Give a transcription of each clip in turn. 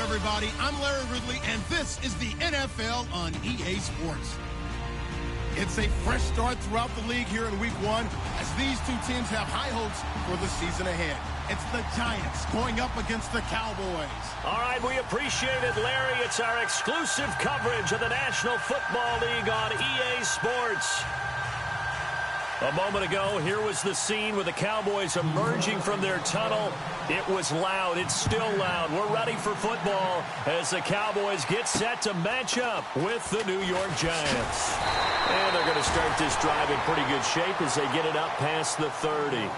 everybody. I'm Larry Ridley, and this is the NFL on EA Sports. It's a fresh start throughout the league here in Week 1 as these two teams have high hopes for the season ahead. It's the Giants going up against the Cowboys. All right, we appreciate it, Larry. It's our exclusive coverage of the National Football League on EA Sports. A moment ago, here was the scene with the Cowboys emerging from their tunnel. It was loud. It's still loud. We're ready for football as the Cowboys get set to match up with the New York Giants. And they're going to start this drive in pretty good shape as they get it up past the 30.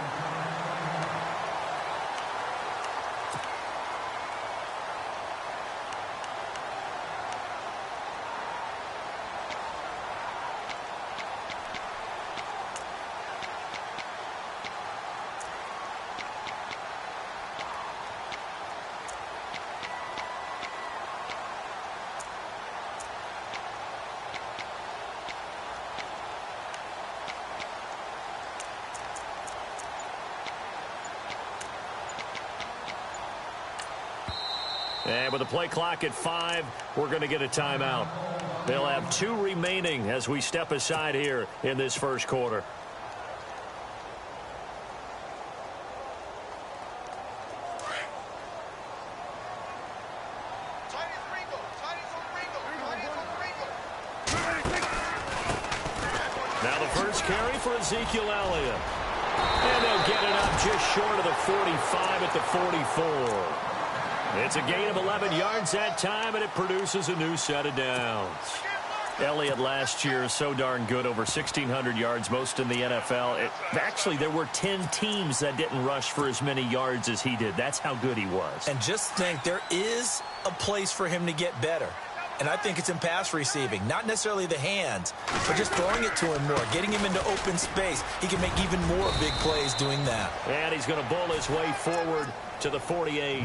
And with the play clock at 5, we're going to get a timeout. They'll have 2 remaining as we step aside here in this first quarter. Now the first carry for Ezekiel Elliott. And they'll get it up just short of the 45 at the 44. It's a gain of 11 yards that time, and it produces a new set of downs. Elliott last year so darn good, over 1,600 yards, most in the NFL. Actually, there were 10 teams that didn't rush for as many yards as he did. That's how good he was. And just think, there is a place for him to get better. And I think it's in pass receiving. Not necessarily the hands, but just throwing it to him more, getting him into open space. He can make even more big plays doing that. And he's going to bull his way forward to the 48.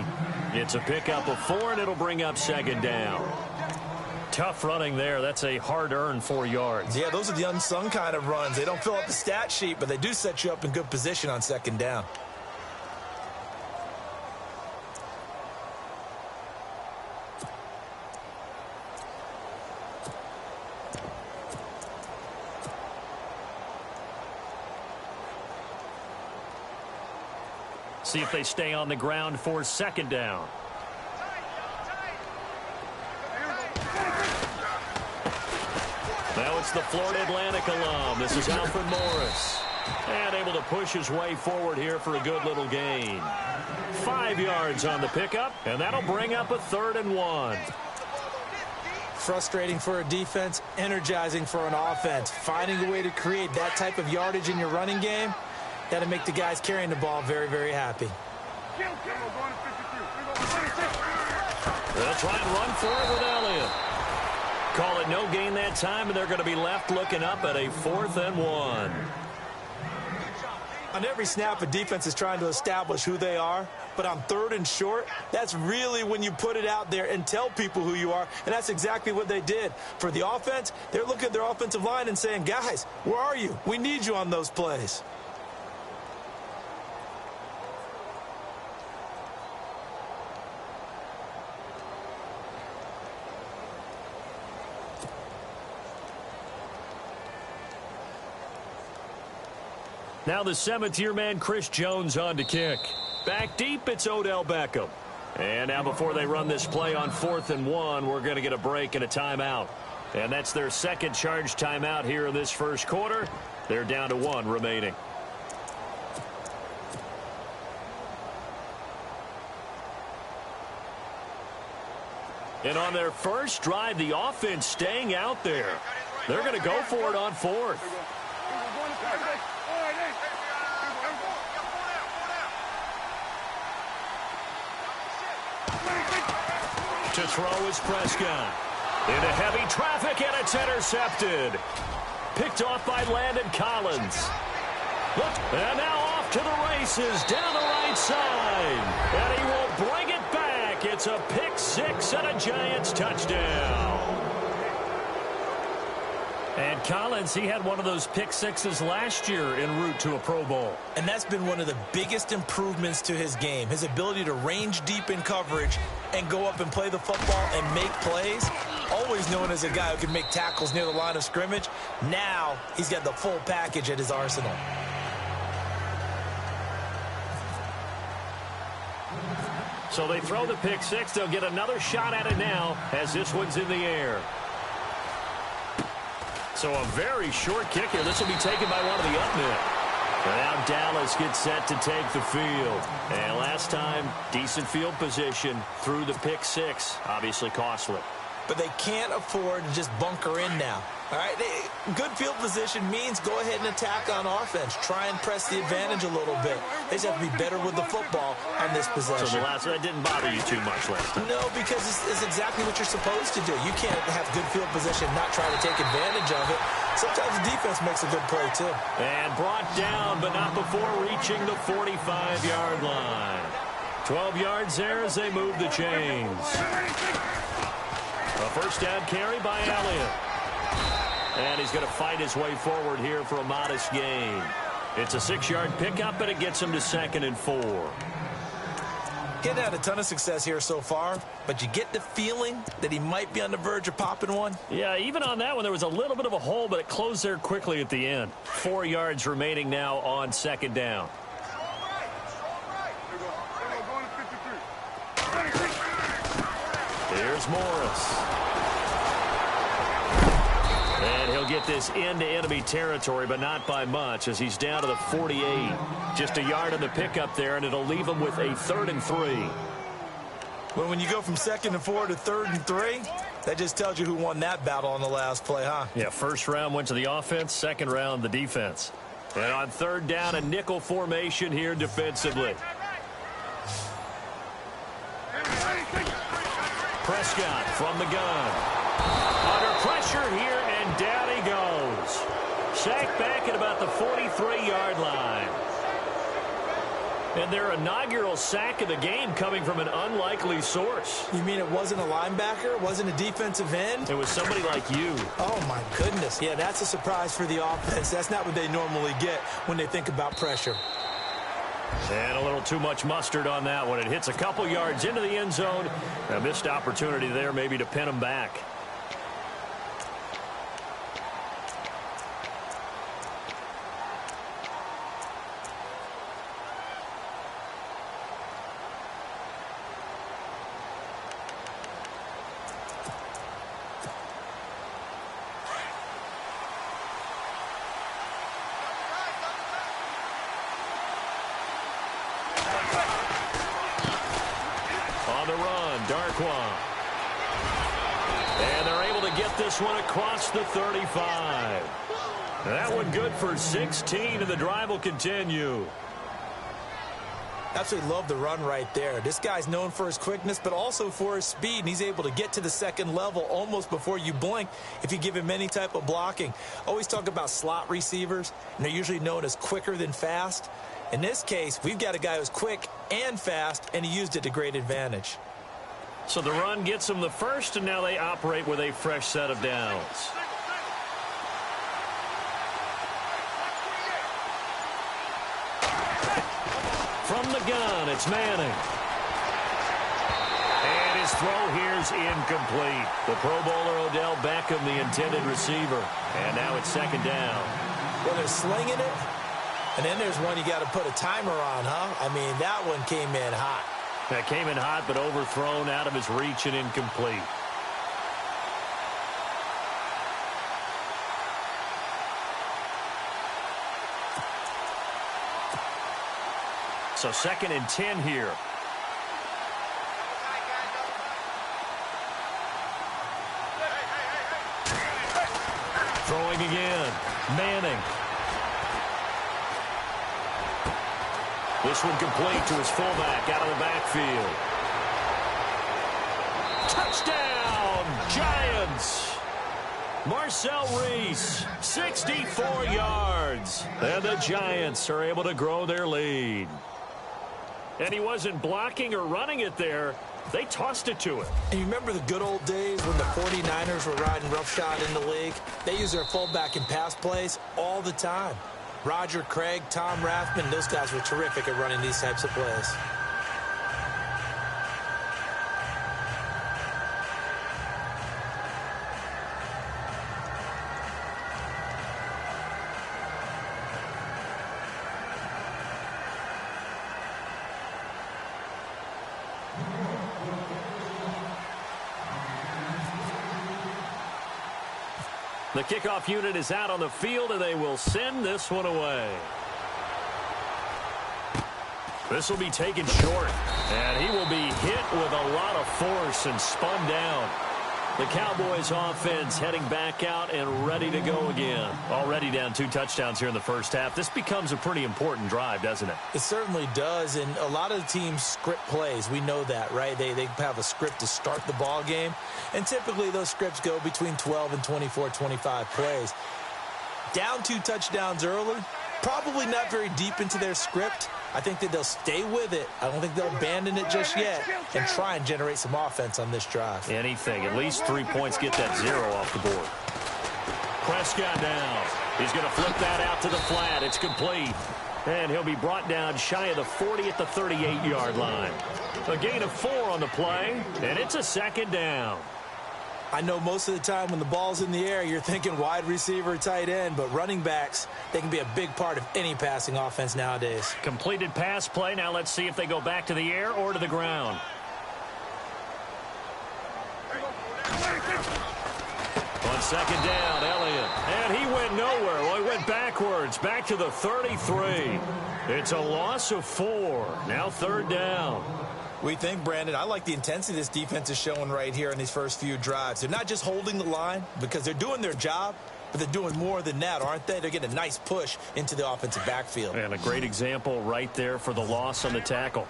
It's a pickup of 4, and it'll bring up second down. Tough running there. That's a hard-earned 4 yards. Yeah, those are the unsung kind of runs. They don't fill up the stat sheet, but they do set you up in good position on second down. See if they stay on the ground for second down. Now it's the Florida Atlantic alum. This is Alfred Morris. And able to push his way forward here for a good little gain. 5 yards on the pickup, and that'll bring up a 3rd and 1. Frustrating for a defense, energizing for an offense. Finding a way to create that type of yardage in your running game, that'll make the guys carrying the ball very, very happy. They'll try and run for it with Elliott. Call it no gain that time, and they're going to be left looking up at a 4th and 1. On every snap, a defense is trying to establish who they are, but on 3rd and short, that's really when you put it out there and tell people who you are, and that's exactly what they did. For the offense, they're looking at their offensive line and saying, guys, where are you? We need you on those plays. Now the 7th-year man, Chris Jones, on to kick. Back deep, it's Odell Beckham. And now before they run this play on 4th and 1, we're going to get a break and a timeout. And that's their second charge timeout here in this first quarter. They're down to 1 remaining. And on their first drive, the offense staying out there. They're going to go for it on 4th. To throw is Prescott. Into heavy traffic, and it's intercepted. Picked off by Landon Collins. Look, and now off to the races down the right side. And he will bring it back. It's a pick 6 and a Giants touchdown. And Collins, he had one of those pick sixes last year en route to a Pro Bowl. And that's been one of the biggest improvements to his game, his ability to range deep in coverage and go up and play the football and make plays. Always known as a guy who can make tackles near the line of scrimmage. Now he's got the full package at his arsenal. So they throw the pick six. They'll get another shot at it now as this one's in the air. So a very short kick here. This will be taken by one of the up men. And now Dallas gets set to take the field. And last time, decent field position through the pick six. Obviously costly. But they can't afford to just bunker in now. All right, good field position means go ahead and attack on offense. Try and press the advantage a little bit. They just have to be better with the football on this possession. So the last that didn't bother you too much last time. No, because it's exactly what you're supposed to do. You can't have good field position, not try to take advantage of it. Sometimes the defense makes a good play, too. And brought down, but not before reaching the 45-yard line. 12 yards there as they move the chains. A first down carry by Elliott. And he's going to fight his way forward here for a modest gain. It's a 6-yard pickup, and it gets him to 2nd and 4. Getting had a ton of success here so far, but you get the feeling that he might be on the verge of popping one. Yeah, even on that one, there was a little bit of a hole, but it closed there quickly at the end. 4 yards remaining now on 2nd down. Here's Morris. And he'll get this into enemy territory, but not by much, as he's down to the 48. Just a yard on the pickup there, and it'll leave him with a 3rd and 3. Well, when you go from 2nd and 4 to 3rd and 3, that just tells you who won that battle on the last play, huh? Yeah, first round went to the offense, second round the defense. And on 3rd down, a nickel formation here defensively. Prescott from the gun. Under pressure here, and down he goes. Sacked back at about the 43-yard line. And their inaugural sack of the game coming from an unlikely source. You mean it wasn't a linebacker? It wasn't a defensive end? It was somebody like you. Oh, my goodness. Yeah, that's a surprise for the offense. That's not what they normally get when they think about pressure. And a little too much mustard on that one. It hits a couple yards into the end zone. A missed opportunity there maybe to pin him back. And they're able to get this one across the 35. That one good for 16, and the drive will continue. Absolutely love the run right there. This guy's known for his quickness, but also for his speed, and he's able to get to the second level almost before you blink if you give him any type of blocking. Always talk about slot receivers, and they're usually known as quicker than fast. In this case, we've got a guy who's quick and fast, and he used it to great advantage. So the run gets them the first, and now they operate with a fresh set of downs. From the gun, it's Manning. And his throw here's incomplete. The Pro Bowler Odell Beckham, the intended receiver. And now it's 2nd down. Well, they're slinging it, and then there's one you got to put a timer on, huh? I mean, that one came in hot. That came in hot, but overthrown out of his reach and incomplete. So 2nd and 10 here. Throwing again. Manning. This one complete to his fullback out of the backfield. Touchdown, Giants! Marcel Reese, 64 yards. And the Giants are able to grow their lead. And he wasn't blocking or running it there. They tossed it to him. And you remember the good old days when the 49ers were riding roughshod in the league? They used their fullback in pass plays all the time. Roger Craig, Tom Rathman, those guys were terrific at running these types of plays. The kickoff unit is out on the field, and they will send this one away. This will be taken short, and he will be hit with a lot of force and spun down. The Cowboys offense heading back out and ready to go again. Already down 2 touchdowns here in the first half. This becomes a pretty important drive, doesn't it? It certainly does, and a lot of the teams script plays. We know that, right? They have a script to start the ball game, and typically those scripts go between 12 and 24, 25 plays. Down 2 touchdowns early, probably not very deep into their script. I think that they'll stay with it. I don't think they'll abandon it just yet and try and generate some offense on this drive. Anything. At least 3 points, get that 0 off the board. Prescott down. He's going to flip that out to the flat. It's complete. And he'll be brought down shy of the 40 at the 38-yard line. A gain of 4 on the play, and it's a 2nd down. I know most of the time when the ball's in the air, you're thinking wide receiver, tight end, but running backs, they can be a big part of any passing offense nowadays. Completed pass play. Now let's see if they go back to the air or to the ground. On 2nd down, Elliott. And he went nowhere. Well, he went backwards, back to the 33. It's a loss of 4. Now 3rd down. We think, Brandon, I like the intensity this defense is showing right here in these first few drives. They're not just holding the line because they're doing their job, but they're doing more than that, aren't they? They're getting a nice push into the offensive backfield. And a great example right there for the loss on the tackle.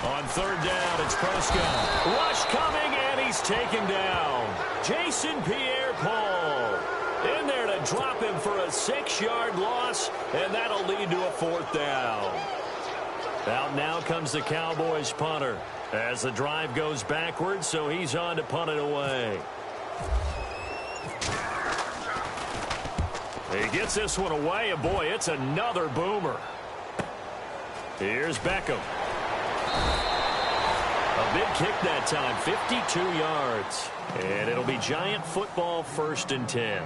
On 3rd down, it's Prescott. Rush coming, and he's taken down. Jason Pierre-Paul in there to drop him for a 6-yard loss, and that'll lead to a 4th down. Out now comes the Cowboys punter as the drive goes backwards, so he's on to punt it away. He gets this one away, and boy, it's another boomer. Here's Beckham. A big kick that time, 52 yards. And it'll be Giant football, 1st and 10.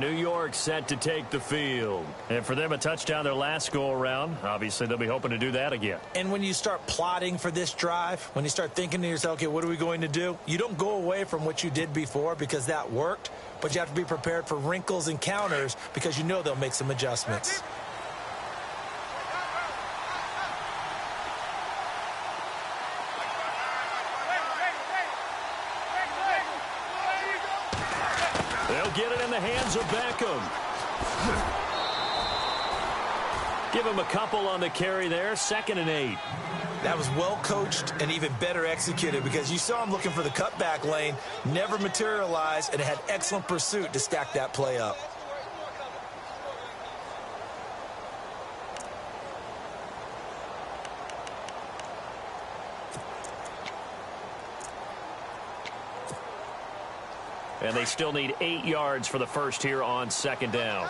New York set to take the field. And for them, a touchdown their last go-around. Obviously, they'll be hoping to do that again. And when you start plotting for this drive, when you start thinking to yourself, okay, what are we going to do? You don't go away from what you did before because that worked, but you have to be prepared for wrinkles and counters because you know they'll make some adjustments. They'll get it in the hands of Beckham. Give him a couple on the carry there. 2nd and 8. That was well coached and even better executed because you saw him looking for the cutback lane, never materialized, and had excellent pursuit to stack that play up. And they still need 8 yards for the first here on 2nd down.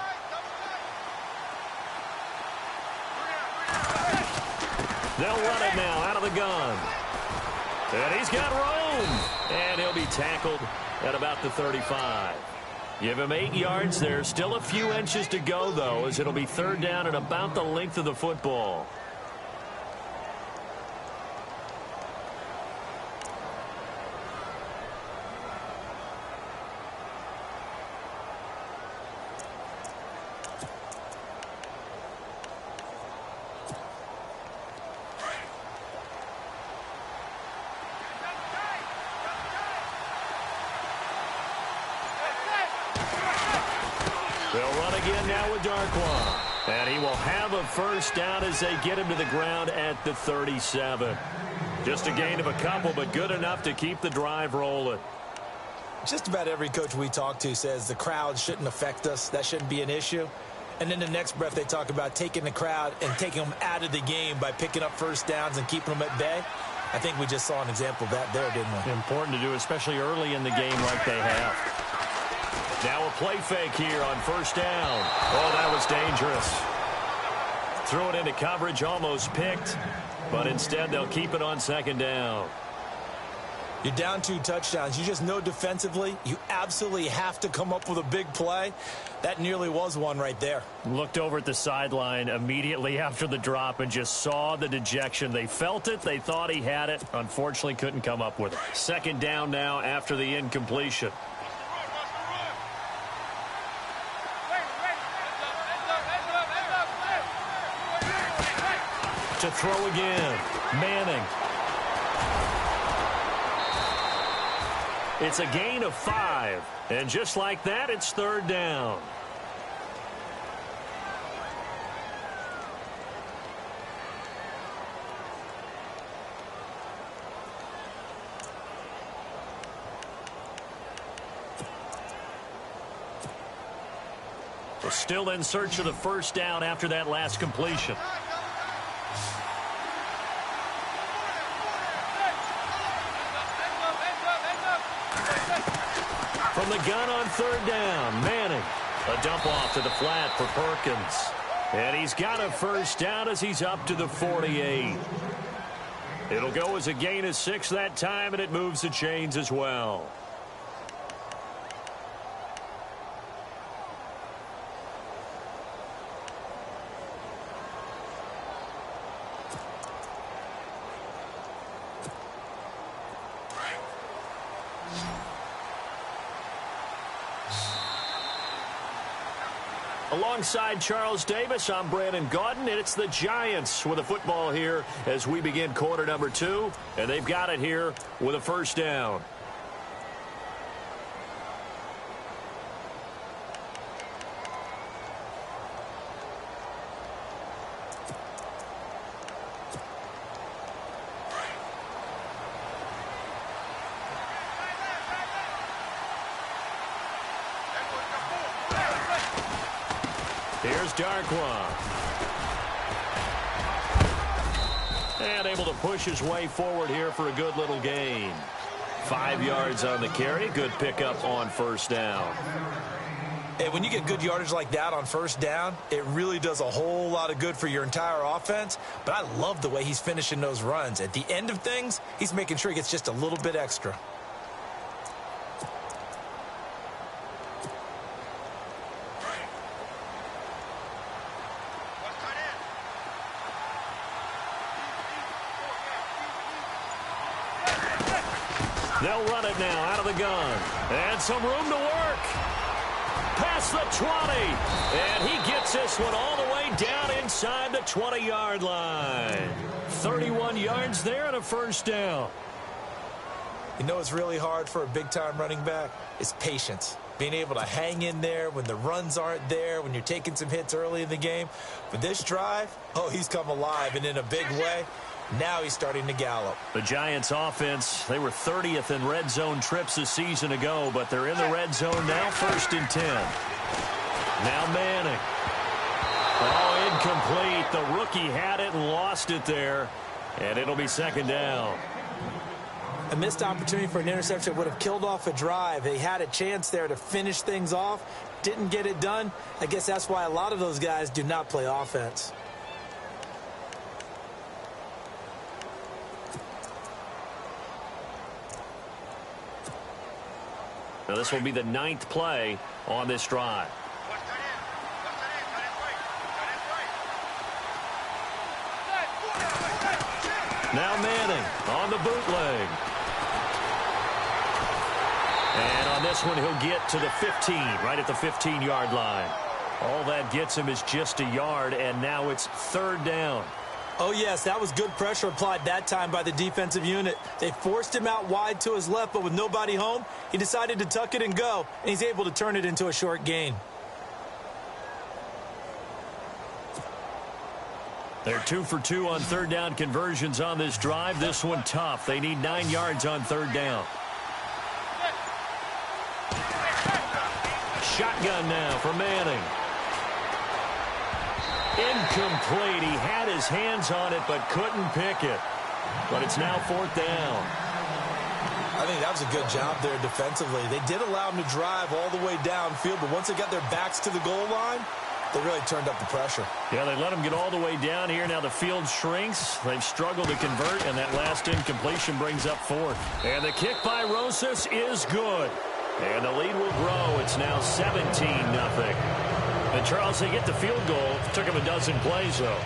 They'll run it now out of the gun. And he's got room. And he'll be tackled at about the 35. Give him 8 yards there. Still a few inches to go, though, as it'll be 3rd down and about the length of the football. They'll run again now with Darkwa. And he will have a 1st down as they get him to the ground at the 37. Just a gain of a couple, but good enough to keep the drive rolling. Just about every coach we talk to says the crowd shouldn't affect us. That shouldn't be an issue. And in the next breath, they talk about taking the crowd and taking them out of the game by picking up first downs and keeping them at bay. I think we just saw an example of that there, didn't we? Important to do, especially early in the game like they have. Now a play fake here on first down. Oh, that was dangerous. Threw it into coverage, almost picked, but instead they'll keep it on second down. You're down 2 touchdowns. You just know defensively you absolutely have to come up with a big play. That nearly was one right there. Looked over at the sideline immediately after the drop and just saw the dejection. They felt it. They thought he had it. Unfortunately, couldn't come up with it. Second down now after the incompletion. To throw again. Manning. It's a gain of 5. And just like that, it's third down. We're still in search of the first down after that last completion. From the gun on third down, Manning. A dump off to the flat for Perkins. And he's got a first down as he's up to the 48. It'll go as a gain of 6 that time, and it moves the chains as well. Alongside Charles Davis, I'm Brandon Gaudin, and it's the Giants with a football here as we begin quarter number 2, and they've got it here with a first down. Here's Darkwa. And able to push his way forward here for a good little gain. 5 yards on the carry. Good pickup on first down. Hey, when you get good yardage like that on first down, it really does a whole lot of good for your entire offense. But I love the way he's finishing those runs. At the end of things, he's making sure he gets just a little bit extra. They'll run it now out of the gun. And some room to work. Past the 20. And he gets this one all the way down inside the 20-yard line. 31 yards there and a first down. You know what's really hard for a big-time running back? It's patience. Being able to hang in there when the runs aren't there, when you're taking some hits early in the game. But this drive, oh, he's come alive and in a big way. Now he's starting to gallop. The Giants offense, they were 30th in red zone trips a season ago, but they're in the red zone now, 1st and 10. Now Manning. Oh, incomplete. The rookie had it and lost it there, and it'll be second down. A missed opportunity for an interception would have killed off a drive. They had a chance there to finish things off. Didn't get it done. I guess that's why a lot of those guys do not play offense. Now this will be the 9th play on this drive. Now Manning on the bootleg. And on this one, he'll get to the 15, right at the 15-yard line. All that gets him is just a yard, and now it's third down. Oh, yes, that was good pressure applied that time by the defensive unit. They forced him out wide to his left, but with nobody home, he decided to tuck it and go, and he's able to turn it into a short gain. They're 2 for 2 on third down conversions on this drive. This one tough. They need 9 yards on third down. Shotgun now for Manning. Incomplete. He had his hands on it but couldn't pick it. But it's now 4th down. I think that was a good job there defensively. They did allow them to drive all the way downfield, but once they got their backs to the goal line, they really turned up the pressure. Yeah, they let them get all the way down here. Now the field shrinks. They've struggled to convert, and that last incompletion brings up 4th. And the kick by Rosas is good. And the lead will grow. It's now 17-0. And Charles, they get the field goal. It took him a dozen plays, though.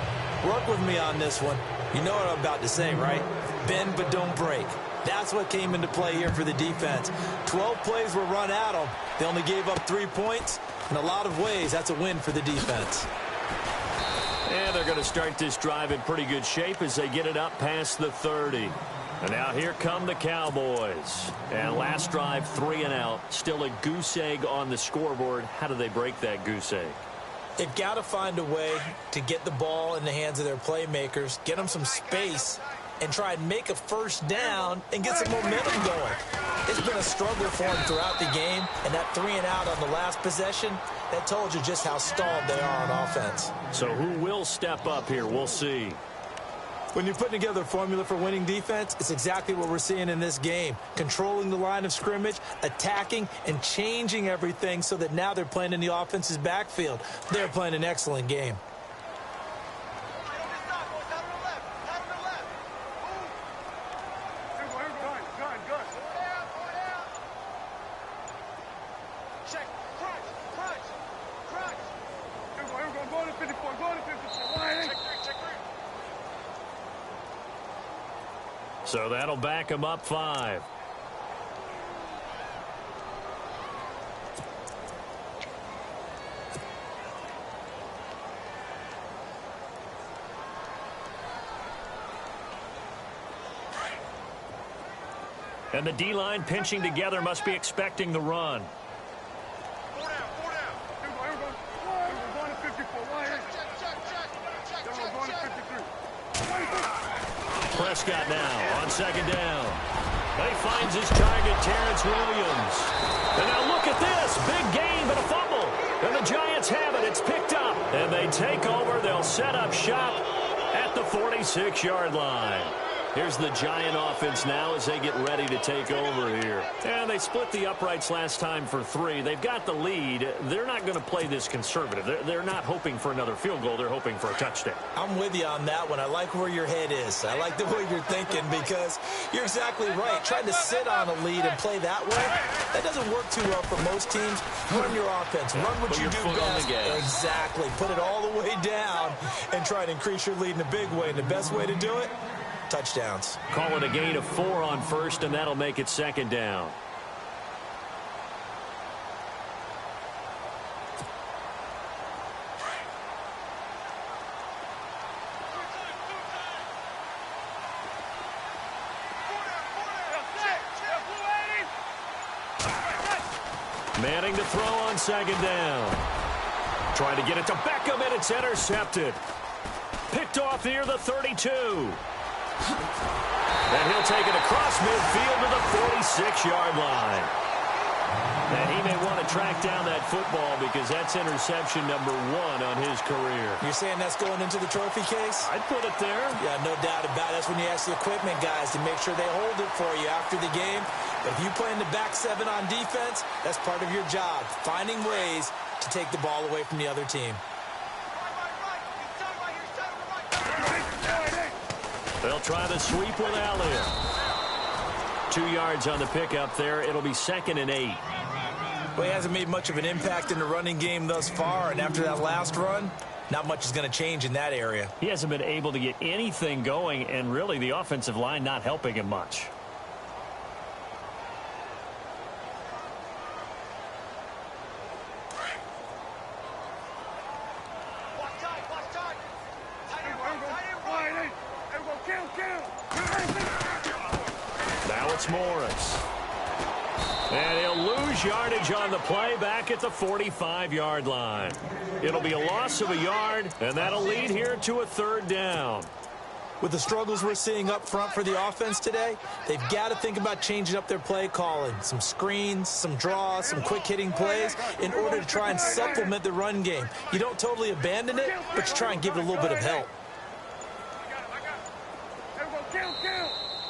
Work with me on this one. You know what I'm about to say, right? Bend but don't break. That's what came into play here for the defense. 12 plays were run at them. They only gave up 3 points. In a lot of ways, that's a win for the defense. And they're going to start this drive in pretty good shape as they get it up past the 30. And now here come the Cowboys. And last drive, 3 and out. Still a goose egg on the scoreboard. How do they break that goose egg? They've got to find a way to get the ball in the hands of their playmakers, get them some space, and try and make a first down and get some momentum going. It's been a struggle for them throughout the game, and that 3 and out on the last possession, that told you just how stalled they are on offense. So who will step up here? We'll see. When you're putting together a formula for winning defense, it's exactly what we're seeing in this game. Controlling the line of scrimmage, attacking, and changing everything so that now they're playing in the offense's backfield. They're playing an excellent game. So that'll back him up 5. And the D-line pinching together must be expecting the run. Prescott now on 2nd down. He finds his target, Terrence Williams. And now look at this. Big gain, but a fumble. And the Giants have it. It's picked up. And they take over. They'll set up shop at the 46-yard line. Here's the Giant offense now as they get ready to take over here. And they split the uprights last time for 3. They've got the lead. They're not going to play this conservative. They're not hoping for another field goal. They're hoping for a touchdown. I'm with you on that one. I like where your head is. I like the way you're thinking because you're exactly right. Trying to sit on a lead and play that way, that doesn't work too well for most teams. Run your offense. Run what you do best. Exactly. Put it all the way down and try to increase your lead in a big way. And the best way to do it, touchdowns. Call it a gain of 4 on 1st, and that'll make it 2nd down. Manning to throw on 2nd down. Trying to get it to Beckham, and it's intercepted. Picked off near the 32. And he'll take it across midfield to the 46-yard line. And he may want to track down that football because that's interception number 1 on his career. You're saying that's going into the trophy case? I'd put it there. Yeah, no doubt about it. That's when you ask the equipment guys to make sure they hold it for you after the game. But if you play in the back 7 on defense, that's part of your job, finding ways to take the ball away from the other team. They'll try the sweep with Elliott. 2 yards on the pickup there. It'll be 2nd and 8. Well, he hasn't made much of an impact in the running game thus far, and after that last run, not much is going to change in that area. He hasn't been able to get anything going, and really the offensive line not helping him much. Now it's Morris. And he'll lose yardage on the play back at the 45-yard line. It'll be a loss of a yard, and that'll lead here to a 3rd down. With the struggles we're seeing up front for the offense today, they've got to think about changing up their play calling. Some screens, some draws, some quick-hitting plays in order to try and supplement the run game. You don't totally abandon it, but you try and give it a little bit of help.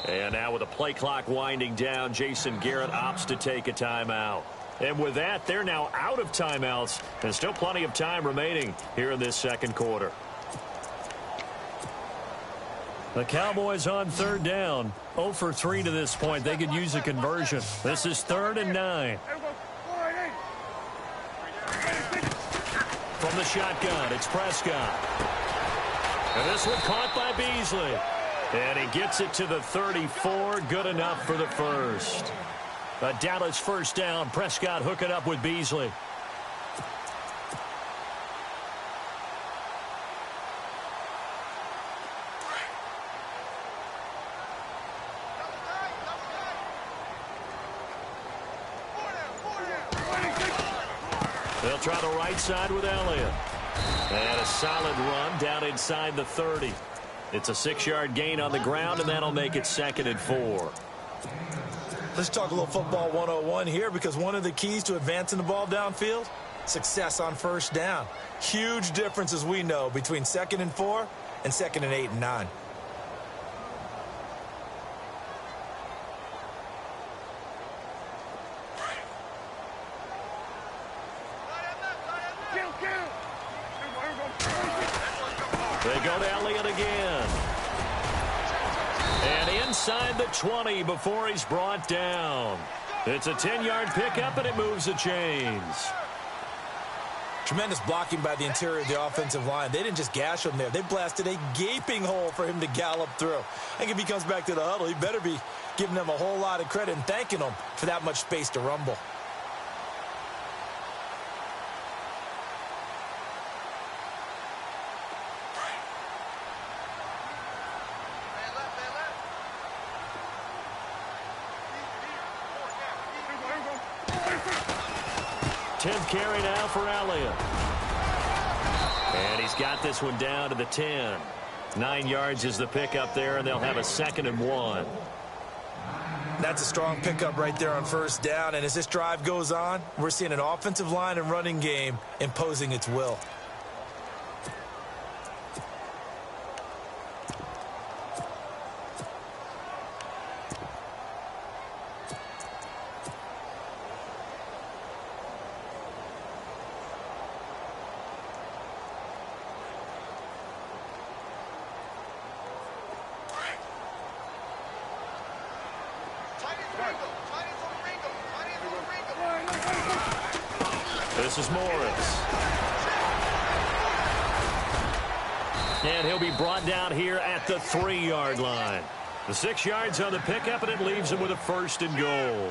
And now with the play clock winding down, Jason Garrett opts to take a timeout. And with that, they're now out of timeouts, and still plenty of time remaining here in this second quarter. The Cowboys on third down. 0 for 3 to this point. They could use a conversion. This is 3rd and 9. From the shotgun, it's Prescott. And this one caught by Beasley. And he gets it to the 34. Good enough for the first. A Dallas first down. Prescott hooking up with Beasley. They'll try the right side with Elliott. And a solid run down inside the 30. It's a 6-yard gain on the ground, and that'll make it 2nd and 4. Let's talk a little football 101 here, because one of the keys to advancing the ball downfield, success on first down. Huge difference, as we know, between 2nd and 4 and 2nd and 8 and 9. They go to Elliott again. And inside the 20 before he's brought down. It's a 10-yard pickup, and it moves the chains. Tremendous blocking by the interior of the offensive line. They didn't just gash him there. They blasted a gaping hole for him to gallop through. I think if he comes back to the huddle, he better be giving them a whole lot of credit and thanking them for that much space to rumble. Tenth carry now for Elliott. And he's got this one down to the 10. 9 yards is the pickup there, and they'll have a 2nd and 1. That's a strong pickup right there on first down. And as this drive goes on, we're seeing an offensive line and running game imposing its will. This is Morris. And he'll be brought down here at the 3-yard line. The 6 yards on the pickup, and it leaves him with a 1st and goal.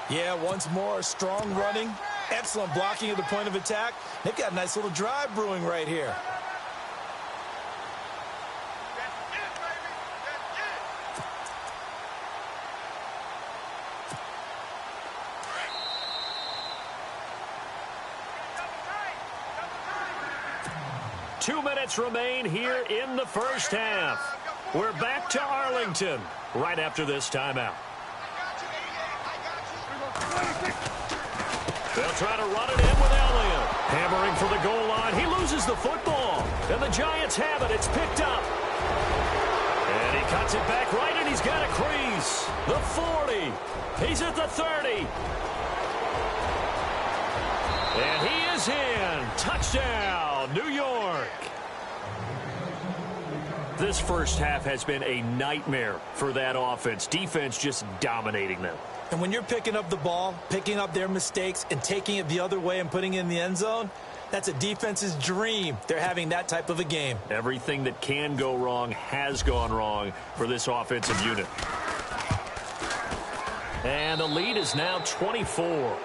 Yeah, once more, strong running, excellent blocking at the point of attack. They've got a nice little drive brewing right here. Two minutes remain here in the first half. We're back to Arlington right after this timeout. They'll try to run it in with Elliott. Hammering for the goal line. He loses the football. And the Giants have it. It's picked up. And he cuts it back right, and he's got a crease. The 40. He's at the 30. And he is in. Touchdown, New York. This first half has been a nightmare for that offense. Defense just dominating them. And when you're picking up the ball, picking up their mistakes, and taking it the other way and putting it in the end zone, that's a defense's dream. They're having that type of a game. Everything that can go wrong has gone wrong for this offensive unit. And the lead is now 24.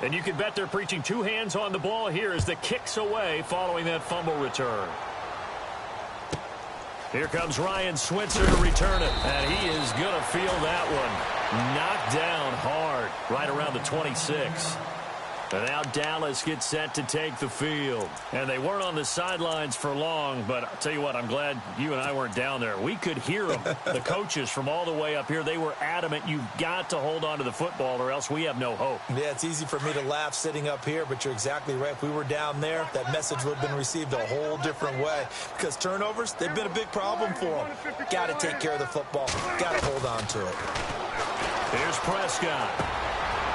And you can bet they're preaching two hands on the ball here as the kick's away following that fumble return. Here comes Ryan Switzer to return it. And he is going to feel that one. Knocked down hard right around the 26. And now Dallas gets set to take the field. And they weren't on the sidelines for long, but I'll tell you what, I'm glad you and I weren't down there. We could hear them, the coaches from all the way up here. They were adamant, you've got to hold on to the football or else we have no hope. Yeah, it's easy for me to laugh sitting up here, but you're exactly right. If we were down there, that message would have been received a whole different way. Because turnovers, they've been a big problem for them. Got to take care of the football. Got to hold on to it. Here's Prescott.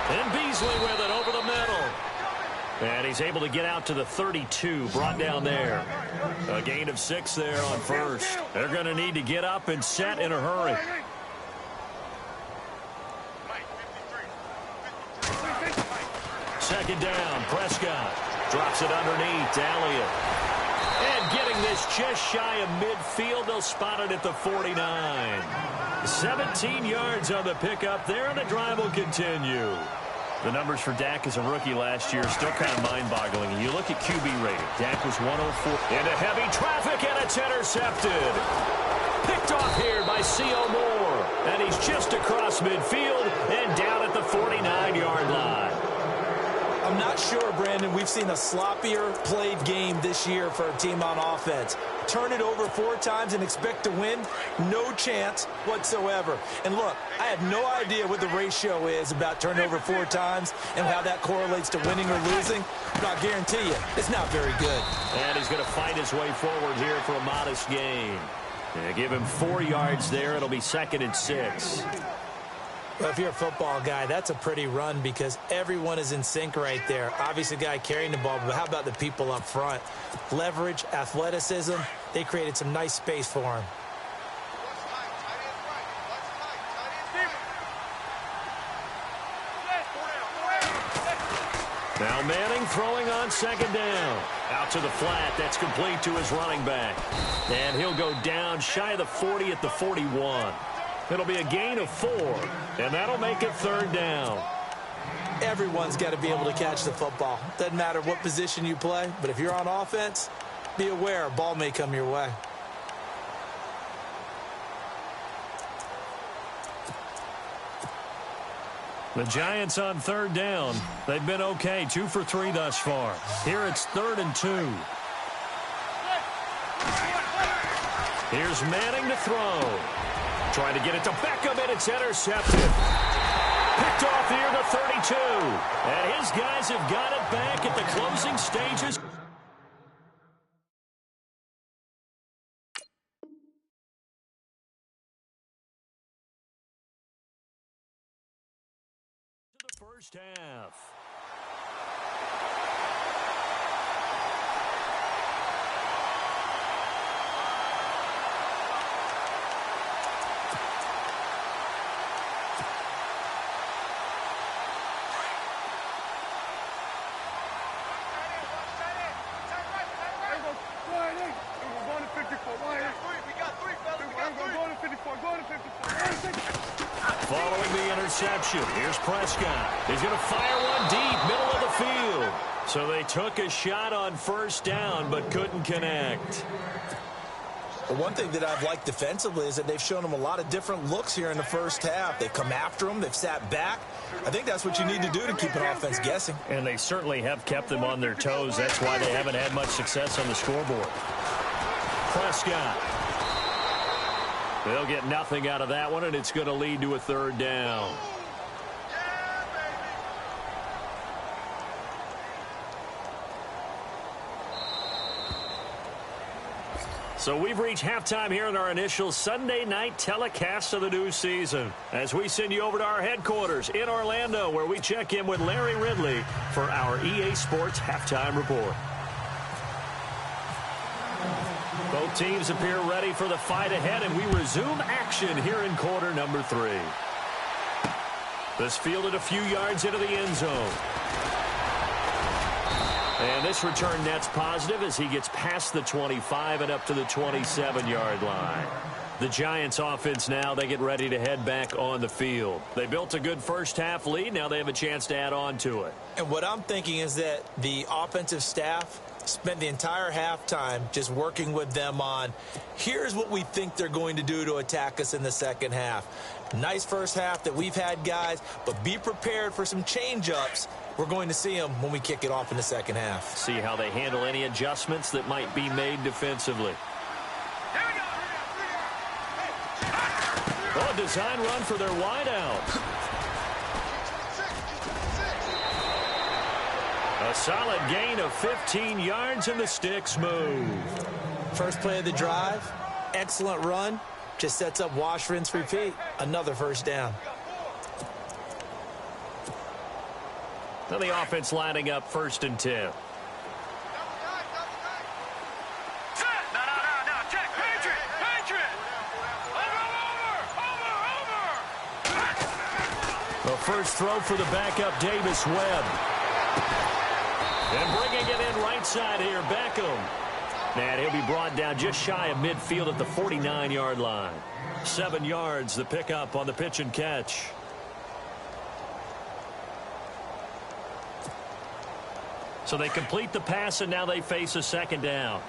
And Beasley with it over the middle. And he's able to get out to the 32, brought down there. A gain of 6 there on first. They're going to need to get up and set in a hurry. Second down, Prescott. Drops it underneath to Elliott. And getting this just shy of midfield, they'll spot it at the 49. 17 yards on the pickup there, and the drive will continue. The numbers for Dak as a rookie last year still kind of mind-boggling. And you look at QB rating. Dak was 104. Into heavy traffic, and it's intercepted. Picked off here by C.O. Moore. And he's just across midfield and down at the 49-yard line. I'm not sure, Brandon, we've seen a sloppier played game this year for a team on offense. Turn it over 4 times and expect to win? No chance whatsoever. And look, I have no idea what the ratio is about turning over 4 times and how that correlates to winning or losing, but I'll guarantee you, it's not very good. And he's going to fight his way forward here for a modest gain. And give him 4 yards there. It'll be 2nd and 6. Well, if you're a football guy, that's a pretty run because everyone is in sync right there. Obviously, the guy carrying the ball, but how about the people up front? Leverage, athleticism, they created some nice space for him. Now Manning throwing on 2nd down. Out to the flat. That's complete to his running back. And he'll go down shy of the 40 at the 41. It'll be a gain of 4, and that'll make it 3rd down. Everyone's got to be able to catch the football. Doesn't matter what position you play, but if you're on offense, be aware a ball may come your way. The Giants on 3rd down. They've been okay, 2 for 3 thus far. Here it's 3rd and 2. Here's Manning to throw. Trying to get it to Beckham, and it's intercepted. Picked off here the 32. And his guys have got it back at the closing stages. To the first half. Following the interception, here's Prescott. He's going to fire one deep, middle of the field. So they took a shot on 1st down, but couldn't connect. The one thing that I've liked defensively is that they've shown them a lot of different looks here in the first half. They've come after them. They've sat back. I think that's what you need to do to keep an offense guessing. And they certainly have kept them on their toes. That's why they haven't had much success on the scoreboard. Prescott. They'll get nothing out of that one, and it's going to lead to a 3rd down. So we've reached halftime here in our initial Sunday night telecast of the new season as we send you over to our headquarters in Orlando where we check in with Larry Ridley for our EA Sports Halftime Report. Both teams appear ready for the fight ahead, and we resume action here in quarter number 3. This fielded a few yards into the end zone. And this return net's positive as he gets past the 25 and up to the 27-yard line. The Giants offense now, they get ready to head back on the field. They built a good first-half lead. Now they have a chance to add on to it. And what I'm thinking is that the offensive staff spent the entire halftime just working with them on, here's what we think they're going to do to attack us in the second half. Nice first half that we've had, guys, but be prepared for some change-ups. We're going to see them when we kick it off in the second half. See how they handle any adjustments that might be made defensively. Oh, a design run for their wideout. A solid gain of 15 yards and the sticks move. First play of the drive, excellent run. Just sets up wash, rinse, repeat. Another first down. Now the offense lining up 1st and 10. The first throw for the backup, Davis Webb. And bringing it in right side here, Beckham. And he'll be brought down just shy of midfield at the 49-yard line. 7 yards, the pickup on the pitch and catch. So they complete the pass, and now they face a second down.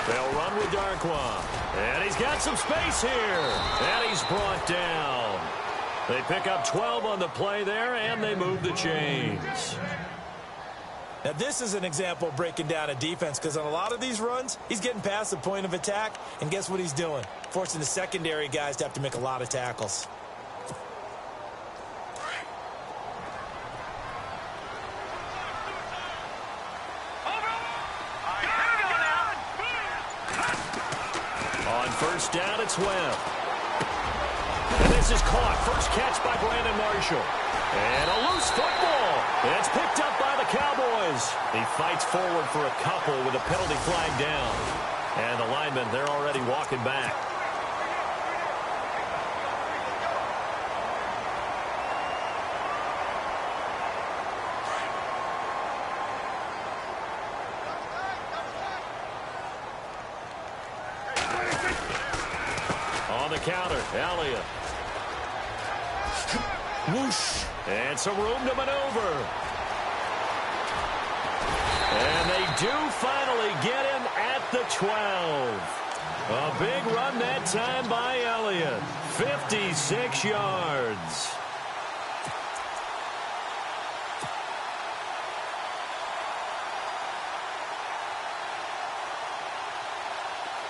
They'll run with Darkwa. And he's got some space here. And he's brought down. They pick up 12 on the play there, and they move the chains. Now, this is an example of breaking down a defense, because on a lot of these runs, he's getting past the point of attack, and guess what he's doing? Forcing the secondary guys to have to make a lot of tackles. On first down, it's Webb. And this is caught. First catch by Brandon Marshall. And a loose football. It's picked up by the Cowboys. He fights forward for a couple with a penalty flag down. And the linemen, they're already walking back. On the counter, Elliott. Whoosh. And some room to maneuver. And they do finally get him at the 12. A big run that time by Elliott. 56 yards.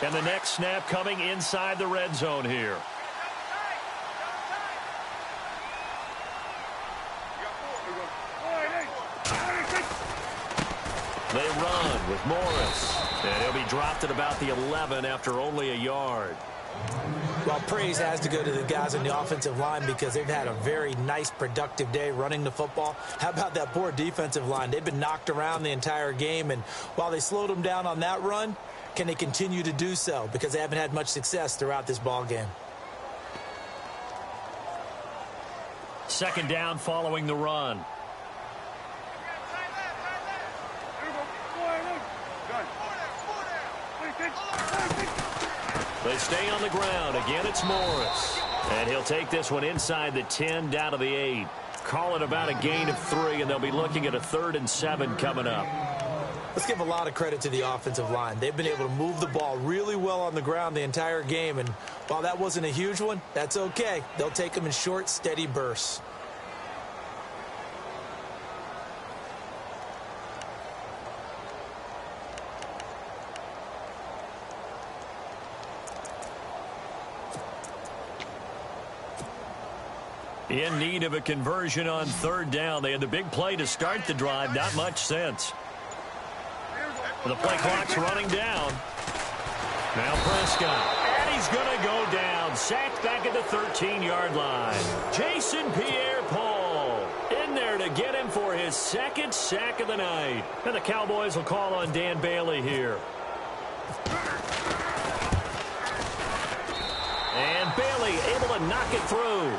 And the next snap coming inside the red zone here. They run with Morris. And he'll be dropped at about the 11 after only a yard. Well, praise has to go to the guys on the offensive line because they've had a very nice, productive day running the football. How about that poor defensive line? They've been knocked around the entire game, and while they slowed them down on that run, can they continue to do so? Because they haven't had much success throughout this ball game. Second down following the run. They stay on the ground. Again, it's Morris. And he'll take this one inside the 10 down to the 8. Call it about a gain of 3, and they'll be looking at a 3rd and 7 coming up. Let's give a lot of credit to the offensive line. They've been able to move the ball really well on the ground the entire game. And while that wasn't a huge one, that's okay. They'll take them in short, steady bursts. In need of a conversion on 3rd down. They had the big play to start the drive. Not much sense. The play clock's running down. Now Prescott. And he's going to go down. Sacked back at the 13-yard line. Jason Pierre-Paul in there to get him for his 2nd sack of the night. And the Cowboys will call on Dan Bailey here. And Bailey able to knock it through.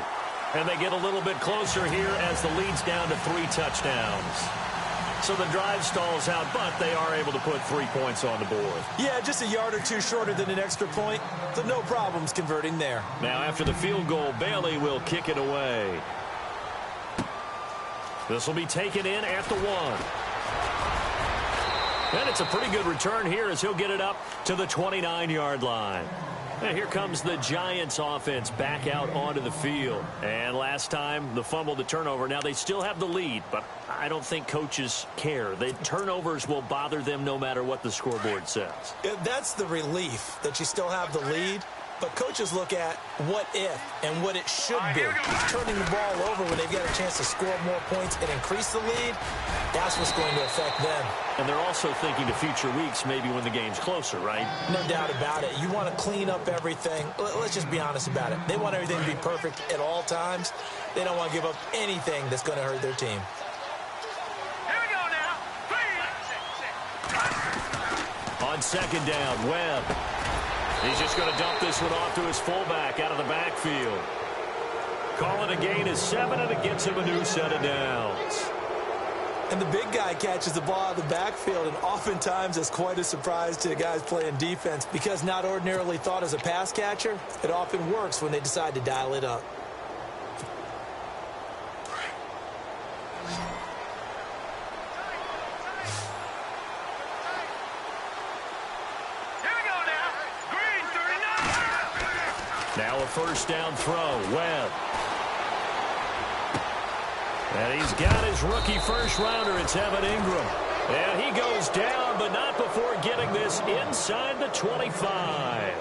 And they get a little bit closer here as the lead's down to 3 touchdowns. So the drive stalls out, but they are able to put 3 points on the board. Yeah, just a yard or two shorter than an extra point, so no problems converting there. Now after the field goal, Bailey will kick it away. This will be taken in at the 1. And it's a pretty good return here as he'll get it up to the 29-yard line. And here comes the Giants offense back out onto the field. And last time, the fumble, the turnover. Now, they still have the lead, but I don't think coaches care. The turnovers will bother them no matter what the scoreboard says. That's the relief, that you still have the lead. But coaches look at what if and what it should be. Turning the ball over when they've got a chance to score more points and increase the lead, that's what's going to affect them. And they're also thinking to future weeks, maybe when the game's closer, right? No doubt about it. You want to clean up everything. Let's just be honest about it. They want everything to be perfect at all times. They don't want to give up anything that's going to hurt their team. Here we go now. 3. On second down, Webb. He's just going to dump this one off to his fullback out of the backfield. Call it a gain of 7, and it gets him a new set of downs. And the big guy catches the ball out of the backfield, and oftentimes it's quite a surprise to the guys playing defense because not ordinarily thought as a pass catcher, it often works when they decide to dial it up. Now a first down throw, Webb. And he's got his rookie first rounder. It's Evan Ingram. And he goes down, but not before getting this inside the 25.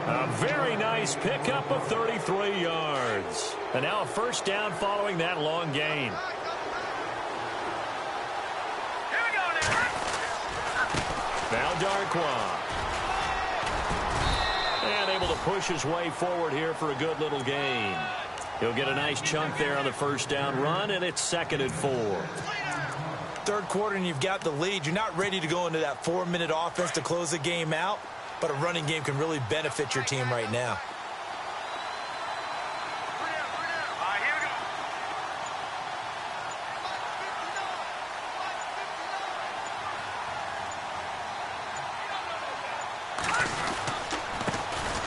A very nice pickup of 33 yards. And now a first down following that long gain. Now Darkwa. And able to push his way forward here for a good little gain. He'll get a nice chunk there on the first down run, and it's 2nd and 4. Third quarter and you've got the lead. You're not ready to go into that 4-minute offense to close the game out, but a running game can really benefit your team right now.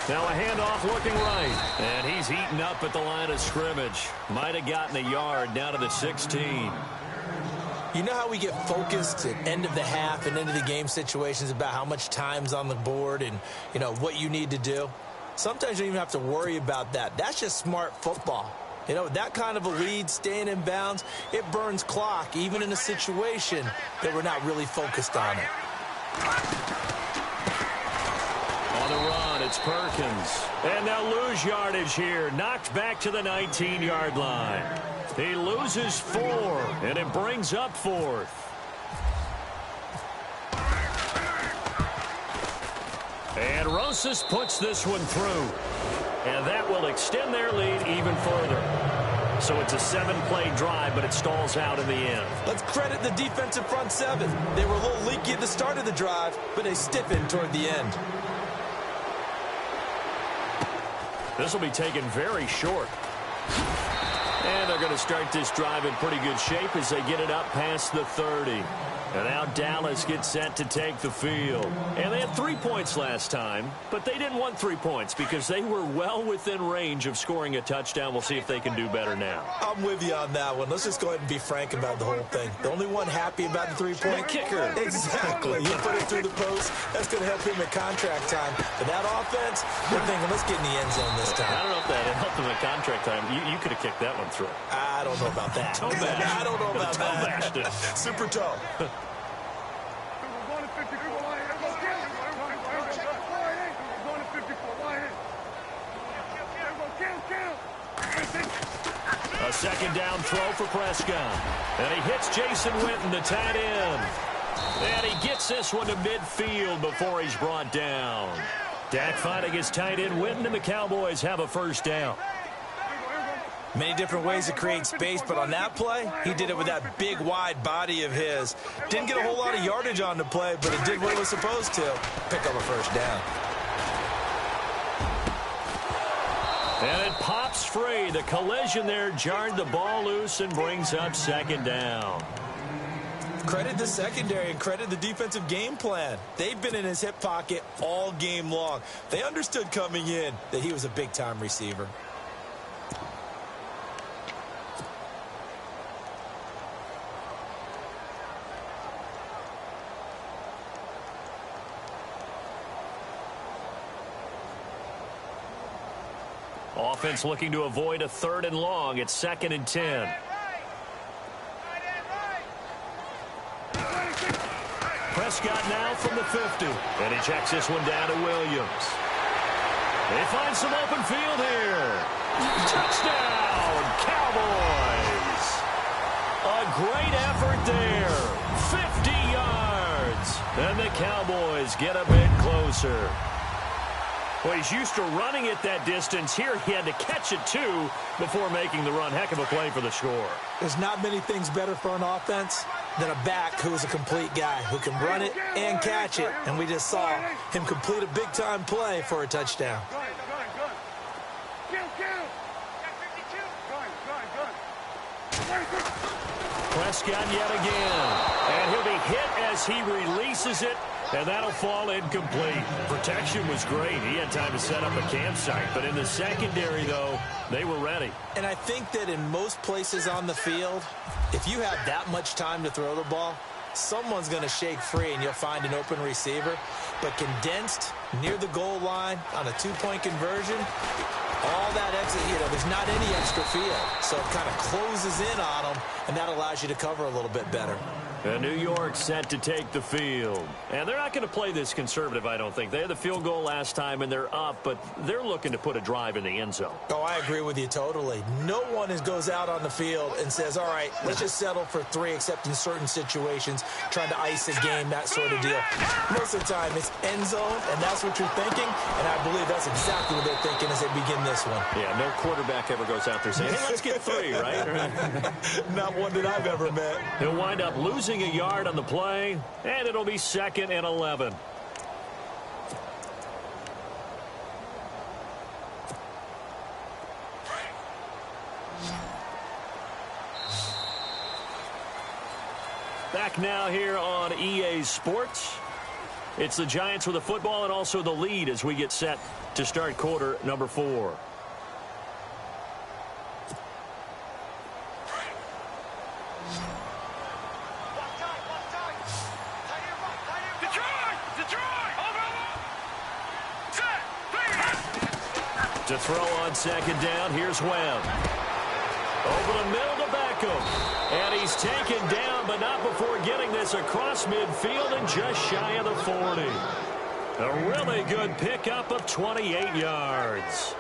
Now a handoff looking right. And he's eaten up at the line of scrimmage. Might have gotten a yard down to the 16. You know how we get focused at end of the half and end of the game situations about how much time's on the board and, you know, what you need to do? Sometimes you don't even have to worry about that. That's just smart football. You know, that kind of a lead, staying in bounds, it burns clock, even in a situation that we're not really focused on it. On the run, it's Perkins. And they'll lose yardage here. Knocked back to the 19-yard line. He loses 4, and it brings up 4th. And Rosas puts this one through. And that will extend their lead even further. So it's a 7-play drive, but it stalls out in the end. Let's credit the defensive front 7. They were a little leaky at the start of the drive, but they stiffened toward the end. This will be taken very short. And they're going to start this drive in pretty good shape as they get it up past the 30. And now Dallas gets set to take the field. And they had 3 points last time, but they didn't want 3 points because they were well within range of scoring a touchdown. We'll see if they can do better now. I'm with you on that one. Let's just go ahead and be frank about the whole thing. The only one happy about the 3-point kicker. Exactly. You put it through the post. That's going to help him at contract time. But that offense, they're thinking, let's get in the end zone this time. I don't know if that helped him at contract time. You could have kicked that one through. I don't know about that. I don't know about that. Super toe. A second down throw for Prescott. And he hits Jason Witten, the tight end. And he gets this one to midfield before he's brought down. Dak finding his tight end Witten, and the Cowboys have a first down. Many different ways to create space, but on that play, he did it with that big, wide body of his. Didn't get a whole lot of yardage on the play, but it did what it was supposed to. Pick up a first down. And it pops free. The collision there jarred the ball loose and brings up second down. Credit the secondary and credit the defensive game plan. They've been in his hip pocket all game long. They understood coming in that he was a big-time receiver. Offense looking to avoid a 3rd and long. It's 2nd and 10. Prescott now from the 50. And he checks this one down to Williams. They find some open field here. Touchdown, Cowboys. A great effort there. 50 yards. And the Cowboys get a bit closer. Well, he's used to running it that distance. Here he had to catch it, too, before making the run. Heck of a play for the score. There's not many things better for an offense than a back who is a complete guy who can run it and catch it. And we just saw him complete a big-time play for a touchdown. Prescott yet again. And he'll be hit as he releases it. And that'll fall incomplete. Protection was great. He had time to set up a campsite. But in the secondary, though, they were ready. And I think that in most places on the field, if you have that much time to throw the ball, someone's going to shake free and you'll find an open receiver. But condensed near the goal line on a 2-point conversion, all that exit, there's not any extra field. So it kind of closes in on them, and that allows you to cover a little bit better. And New York set to take the field. And they're not going to play this conservative, I don't think. They had the field goal last time, and they're up, but they're looking to put a drive in the end zone. Oh, I agree with you totally. No one goes out on the field and says, all right, let's just settle for 3, except in certain situations, trying to ice a game, that sort of deal. Most of the time, it's end zone, and that's what you're thinking, and I believe that's exactly what they're thinking as they begin this one. Yeah, no quarterback ever goes out there saying, hey, let's get 3, right? Not one that I've ever met. He'll wind up losing a yard on the play, and it'll be 2nd and 11. Back now here on EA Sports. It's the Giants with the football and also the lead as we get set to start quarter number 4. To throw on 2nd down, here's Webb. Over the middle to Beckham. And he's taken down, but not before getting this across midfield and just shy of the 40. A really good pickup of 28 yards.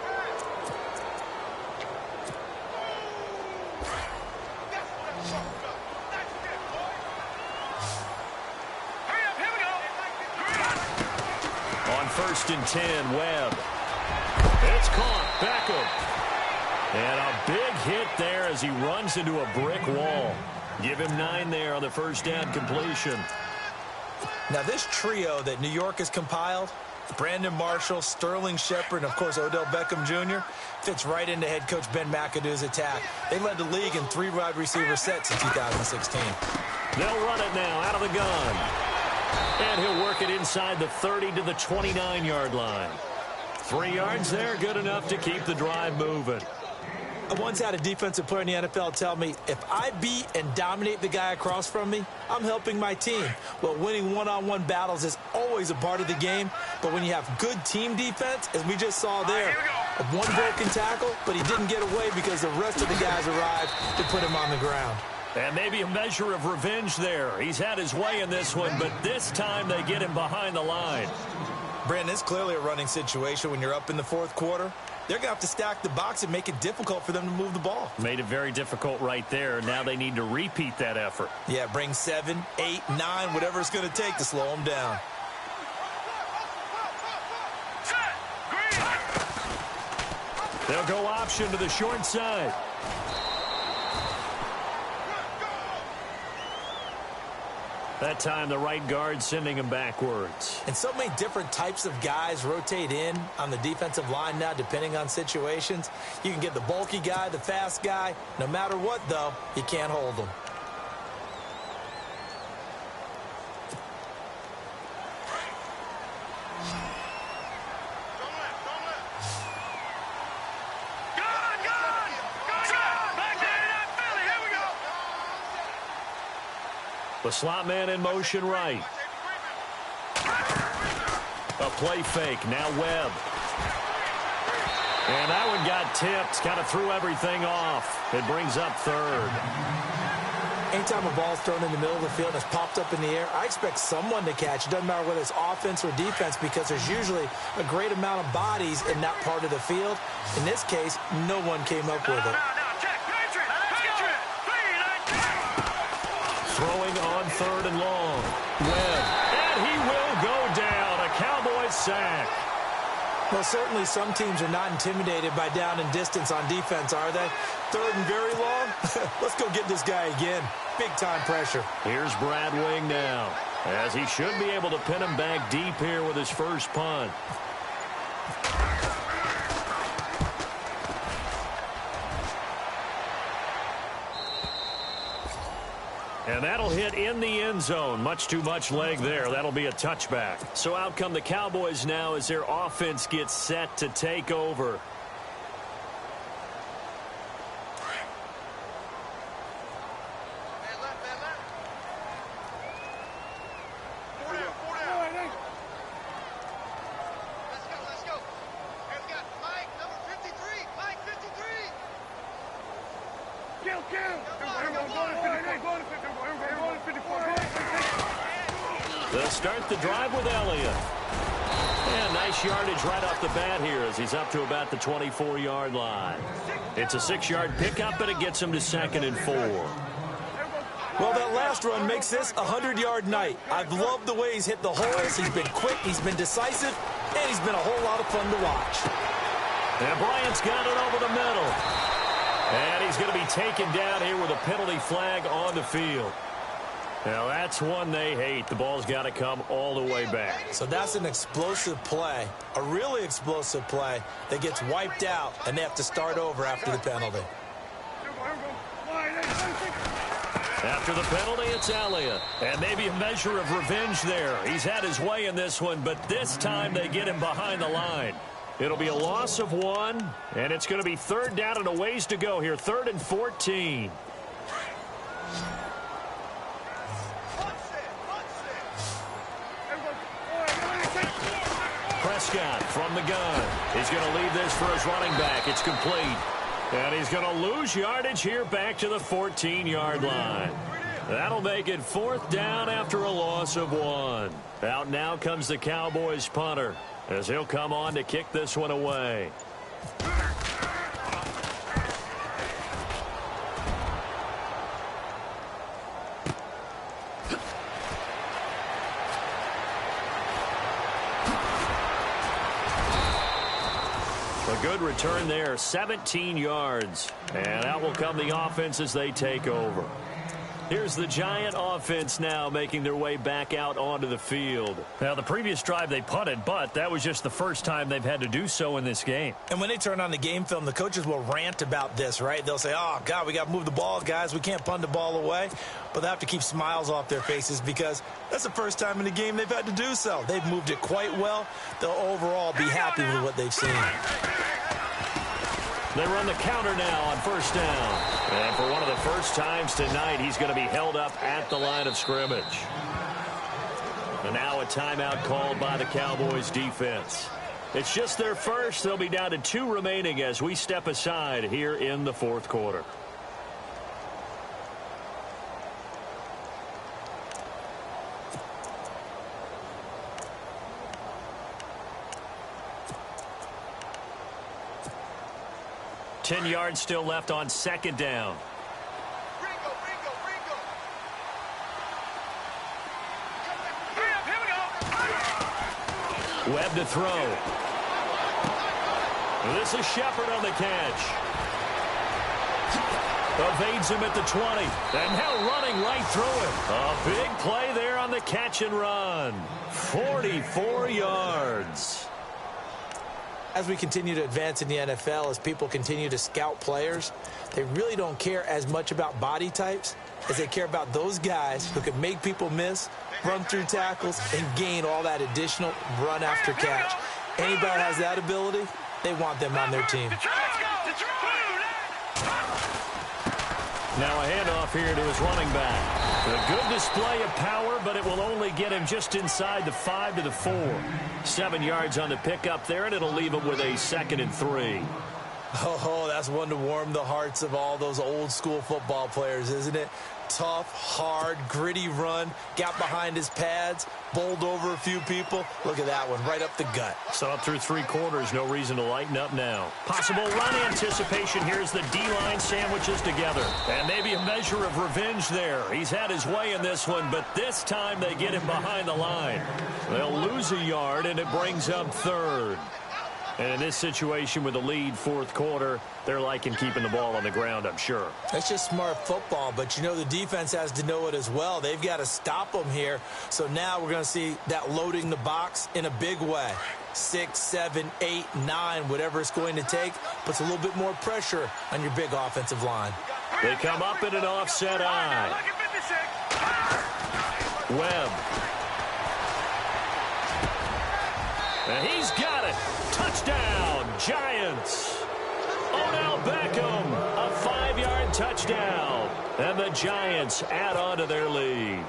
On 1st and 10, Webb. It's caught. Beckham. And a big hit there as he runs into a brick wall. Give him 9 there on the first down completion. Now this trio that New York has compiled, Brandon Marshall, Sterling Shepard, and of course Odell Beckham Jr., fits right into head coach Ben McAdoo's attack. They led the league in 3 wide receiver sets in 2016. They'll run it now out of the gun. And he'll work it inside the 30 to the 29-yard line. 3 yards there, good enough to keep the drive moving. I once had a defensive player in the NFL tell me, if I beat and dominate the guy across from me, I'm helping my team. Well, winning one-on-one battles is always a part of the game, but when you have good team defense, as we just saw there, one broken tackle, but he didn't get away because the rest of the guys arrived to put him on the ground. And maybe a measure of revenge there. He's had his way in this one, but this time they get him behind the line. Brandon, it's clearly a running situation when you're up in the 4th quarter. They're going to have to stack the box and make it difficult for them to move the ball. Made it very difficult right there. Now they need to repeat that effort. Yeah, bring 7, 8, 9, whatever it's going to take to slow them down. They'll go option to the short side. That time, the right guard sending him backwards. And so many different types of guys rotate in on the defensive line now, depending on situations. You can get the bulky guy, the fast guy. No matter what, though, you can't hold them. The slot man in motion right. A play fake. Now Webb. And that one got tipped. Kind of threw everything off. It brings up third. Anytime a ball's thrown in the middle of the field and it's popped up in the air, I expect someone to catch. It doesn't matter whether it's offense or defense because there's usually a great amount of bodies in that part of the field. In this case, no one came up with it. Throwing on third and long. Webb. And he will go down. A Cowboys sack. Well, certainly some teams are not intimidated by down and distance on defense, are they? Third and very long? Let's go get this guy again. Big-time pressure. Here's Brad Wing now, as he should be able to pin him back deep here with his first punt. And that'll hit in the end zone. Much too much leg there. That'll be a touchback. So out come the Cowboys now as their offense gets set to take over. They'll start the drive with Elliott. And nice yardage right off the bat here as he's up to about the 24-yard line. It's a 6-yard pickup, but it gets him to 2nd and 4. Well, that last run makes this a 100-yard night. I've loved the way he's hit the holes. He's been quick, he's been decisive, and he's been a whole lot of fun to watch. And Bryant's got it over the middle. And he's going to be taken down here with a penalty flag on the field. Now, that's one they hate. The ball's got to come all the way back. So that's an explosive play, a really explosive play that gets wiped out, and they have to start over after the penalty. After the penalty, it's Elliott. And maybe a measure of revenge there. He's had his way in this one, but this time they get him behind the line. It'll be a loss of 1, and it's going to be 3rd down and a ways to go here. 3rd and 14. Prescott from the gun. He's going to leave this for his running back. It's complete. And he's going to lose yardage here back to the 14-yard line. That'll make it 4th down after a loss of 1. Out now comes the Cowboys punter as he'll come on to kick this one away. A good return there, 17 yards. And out will come the offense as they take over. Here's the Giant offense now making their way back out onto the field. Now, the previous drive they punted, but that was just the first time they've had to do so in this game. And when they turn on the game film, the coaches will rant about this, right? They'll say, oh, God, we got to move the ball, guys. We can't punt the ball away. But they have to keep smiles off their faces because that's the first time in the game they've had to do so. They've moved it quite well. They'll overall be happy with what they've seen. They run the counter now on 1st down. And for one of the first times tonight, he's going to be held up at the line of scrimmage. And now a timeout called by the Cowboys defense. It's just their first. They'll be down to 2 remaining as we step aside here in the 4th quarter. Ten yards still left on 2nd down. Webb to throw. This is Shepard on the catch. Evades him at the 20. And now running right through it. A big play there on the catch and run. 44 yards. As we continue to advance in the NFL, as people continue to scout players, they really don't care as much about body types as they care about those guys who can make people miss, run through tackles, and gain all that additional run after catch. Anybody that has that ability, they want them on their team. Now a handoff here to his running back. A good display of power, but it will only get him just inside the 5 to the 4. 7 yards on the pickup there, and it'll leave him with a 2nd and 3. Oh, that's one to warm the hearts of all those old school football players, isn't it? Tough, hard, gritty run, got behind his pads, bowled over a few people. Look at that one, right up the gut. So up through 3 quarters, no reason to lighten up now. Possible run anticipation. Here's the D-line sandwiches together. And maybe a measure of revenge there. He's had his way in this one, but this time they get him behind the line. They'll lose a yard, and it brings up 3rd. And in this situation with the lead 4th quarter, they're liking keeping the ball on the ground, I'm sure. That's just smart football, but you know the defense has to know it as well. They've got to stop them here. So now we're going to see that loading the box in a big way. 6, 7, 8, 9, whatever it's going to take, puts a little bit more pressure on your big offensive line. They come up in an offset eye. Webb. And he's got it. Touchdown, Giants. Odell Beckham, a 5-yard touchdown. And the Giants add on to their lead.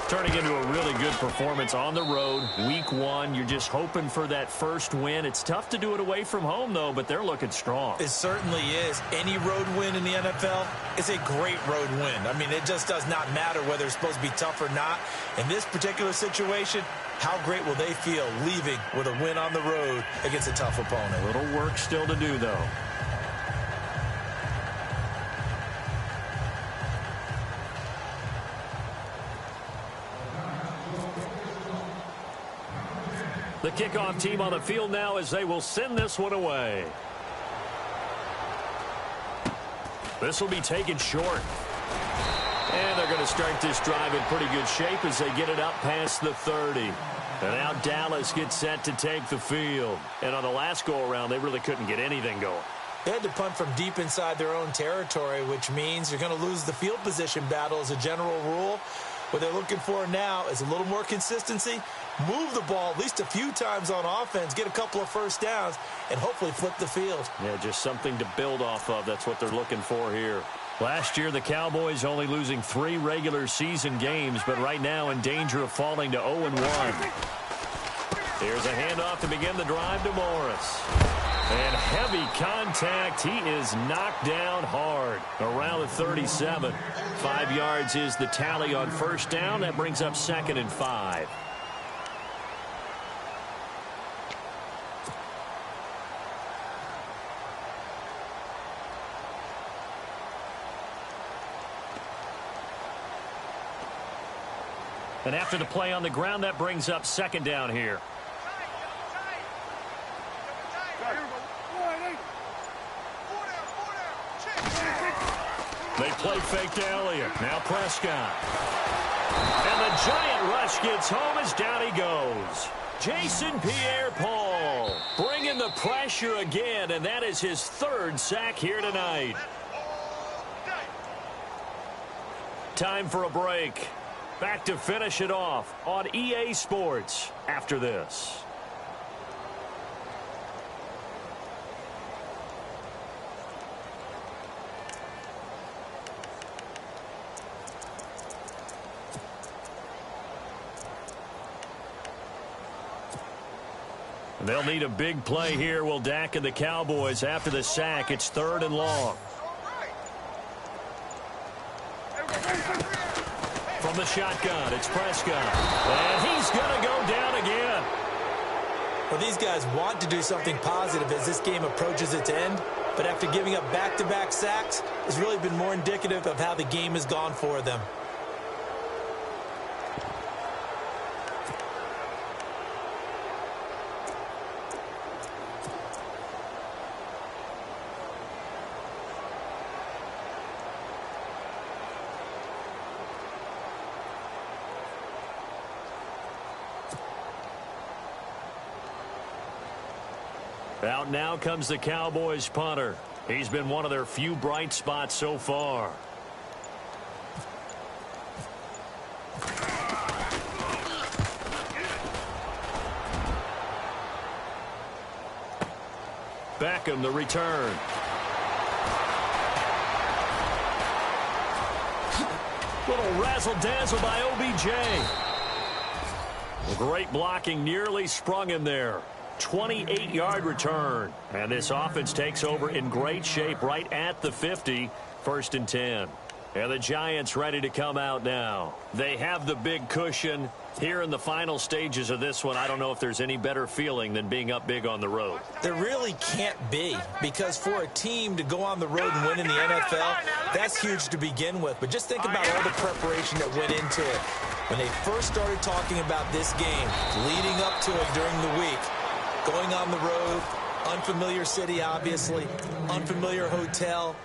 Turning into a really good performance on the road. Week 1, you're just hoping for that first win. It's tough to do it away from home, though, but they're looking strong. It certainly is. Any road win in the NFL is a great road win. I mean, it just does not matter whether it's supposed to be tough or not. In this particular situation, how great will they feel leaving with a win on the road against a tough opponent? A little work still to do, though. The kickoff team on the field now as they will send this one away. This will be taken short. And they're going to start this drive in pretty good shape as they get it up past the 30. And now Dallas gets set to take the field. And on the last go-around, they really couldn't get anything going. They had to punt from deep inside their own territory, which means you're going to lose the field position battle as a general rule. What they're looking for now is a little more consistency, move the ball at least a few times on offense, get a couple of first downs, and hopefully flip the field. Yeah, just something to build off of. That's what they're looking for here. Last year, the Cowboys only losing 3 regular season games, but right now in danger of falling to 0-1. Here's a handoff to begin the drive to Morris. And heavy contact. He is knocked down hard around the 37. 5 yards is the tally on first down. That brings up 2nd and 5. And after the play on the ground, that brings up 2nd down here. They play fake to Elliott. Now Prescott. And the giant rush gets home as down he goes. Jason Pierre-Paul bringing the pressure again, and that is his 3rd sack here tonight. Time for a break. Back to finish it off on EA Sports after this. They'll need a big play here. Will Dak and the Cowboys after the sack. It's 3rd and long. From the shotgun, it's Prescott. And he's going to go down again. Well, these guys want to do something positive as this game approaches its end. But after giving up back-to-back sacks, it's really been more indicative of how the game has gone for them. Out now comes the Cowboys punter. He's been one of their few bright spots so far. Beckham, the return. Little razzle-dazzle by OBJ. Great blocking, nearly sprung him there. 28-yard return. And this offense takes over in great shape right at the 50. 1st and 10. And the Giants ready to come out now. They have the big cushion. Here in the final stages of this one, I don't know if there's any better feeling than being up big on the road. There really can't be, because for a team to go on the road and win in the NFL, that's huge to begin with. But just think about all the preparation that went into it. When they first started talking about this game, leading up to it during the week, going on the road, unfamiliar city, obviously, unfamiliar hotel.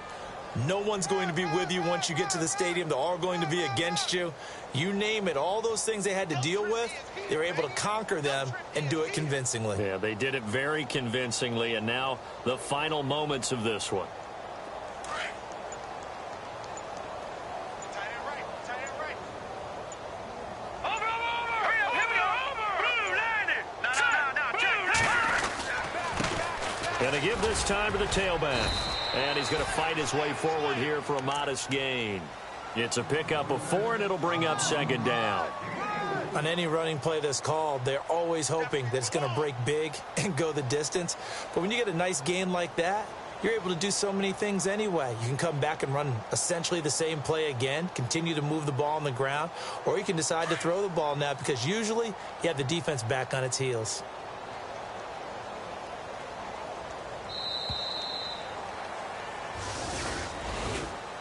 No one's going to be with you once you get to the stadium. They're all going to be against you. You name it, all those things they had to deal with, they were able to conquer them and do it convincingly. Yeah, they did it very convincingly, and now the final moments of this one. Going to give this time to the tailback. And he's going to fight his way forward here for a modest gain. It's a pickup of 4, and it'll bring up 2nd down. On any running play that's called, they're always hoping that it's going to break big and go the distance. But when you get a nice gain like that, you're able to do so many things anyway. You can come back and run essentially the same play again, continue to move the ball on the ground, or you can decide to throw the ball now, because usually you have the defense back on its heels.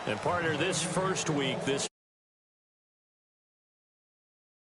And partner, this first week, this